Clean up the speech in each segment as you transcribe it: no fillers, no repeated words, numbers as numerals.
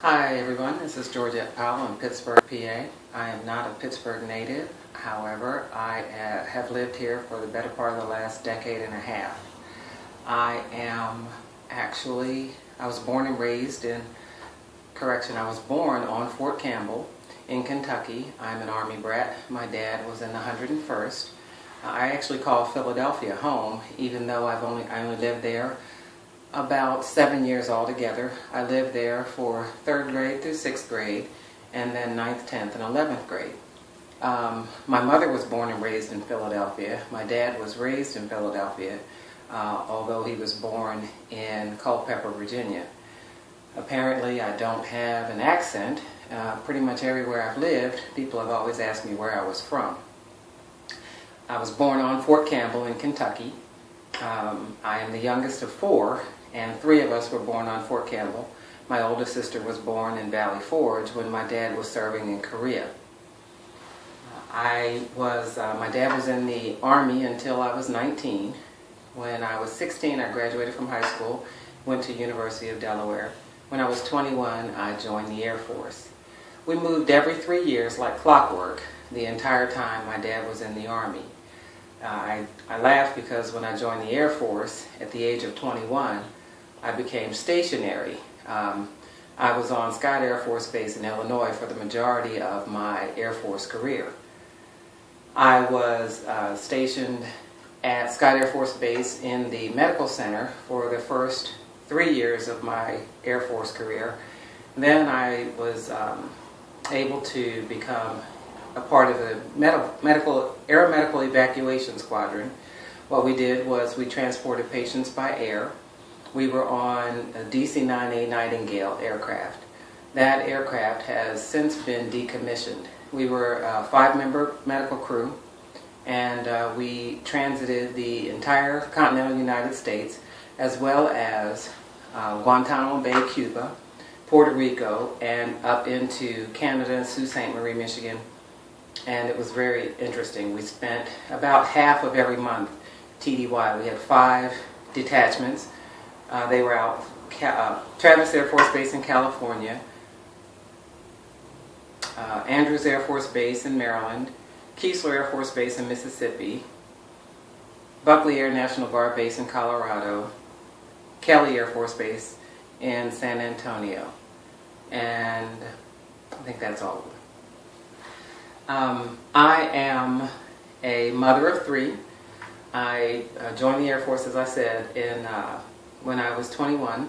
Hi everyone, this is Georgette Powell in Pittsburgh, PA. I am not a Pittsburgh native. However, I have lived here for the better part of the last decade and a half. I was born and raised I was born on Fort Campbell in Kentucky. I'm an Army brat. My dad was in the 101st. I actually call Philadelphia home, even though I only lived there about 7 years altogether. I lived there for 3rd grade through 6th grade, and then 9th, 10th, and 11th grade. My mother was born and raised in Philadelphia. My dad was raised in Philadelphia, although he was born in Culpeper, Virginia. Apparently, I don't have an accent. Pretty much everywhere I've lived, people have always asked me where I was from. I was born on Fort Campbell in Kentucky. I am the youngest of 4, and 3 of us were born on Fort Campbell. My oldest sister was born in Valley Forge when my dad was serving in Korea. My dad was in the Army until I was 19. When I was 16, I graduated from high school, went to University of Delaware. When I was 21, I joined the Air Force. We moved every 3 years like clockwork the entire time my dad was in the Army. I laugh because when I joined the Air Force at the age of 21, I became stationary. I was on Scott Air Force Base in Illinois for the majority of my Air Force career. I was stationed at Scott Air Force Base in the medical center for the first 3 years of my Air Force career. Then I was able to become a part of the aeromedical evacuation squadron. What we did was we transported patients by air. We were on a DC-9A Nightingale aircraft. That aircraft has since been decommissioned. We were a 5-member medical crew, and we transited the entire continental United States, as well as Guantanamo Bay, Cuba, Puerto Rico, and up into Canada, Sault Ste. Marie, Michigan. And it was very interesting. We spent about half of every month TDY. We had 5 detachments. They were out Travis Air Force Base in California, Andrews Air Force Base in Maryland, Keesler Air Force Base in Mississippi, Buckley Air National Guard Base in Colorado, Kelly Air Force Base in San Antonio. And I think that's all of them. I am a mother of 3. I joined the Air Force, as I said, when I was 21,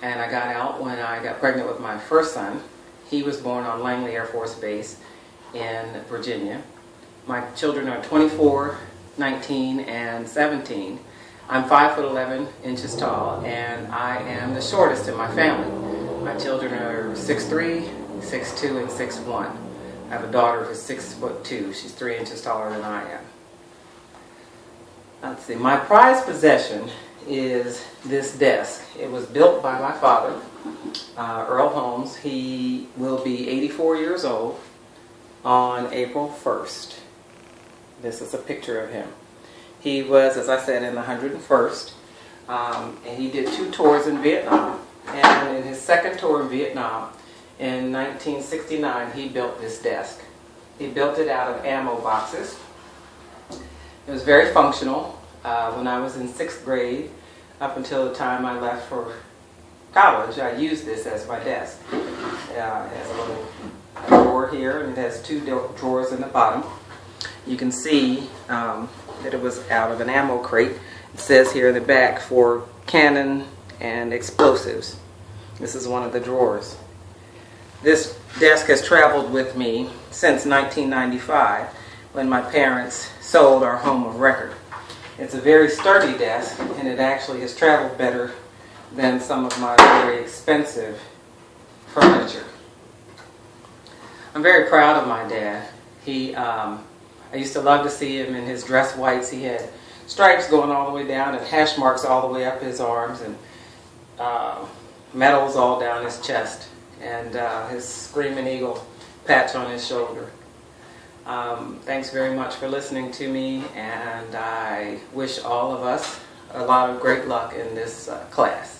and I got out when I got pregnant with my first son. He was born on Langley Air Force Base in Virginia. My children are 24, 19, and 17. I'm 5'11" tall, and I am the shortest in my family. My children are 6'3", 6'2", and 6'1". I have a daughter who's 6'2". She's 3 inches taller than I am. Let's see. My prized possession is this desk. It was built by my father, Earl Holmes. He will be 84 years old on April 1st. This is a picture of him. He was, as I said, in the 101st, and he did 2 tours in Vietnam. And in his 2nd tour in Vietnam, in 1969, he built this desk. He built it out of ammo boxes. It was very functional. When I was in 6th grade, up until the time I left for college, I used this as my desk. It has a little drawer here, and it has 2 drawers in the bottom. You can see that it was out of an ammo crate. It says here in the back for cannon and explosives. This is one of the drawers. This desk has traveled with me since 1995, when my parents sold our home of record. It's a very sturdy desk, and it actually has traveled better than some of my very expensive furniture. I'm very proud of my dad. I used to love to see him in his dress whites. He had stripes going all the way down and hash marks all the way up his arms, and medals all down his chest, and his Screaming Eagle patch on his shoulder. Thanks very much for listening to me, and I wish all of us a lot of great luck in this class.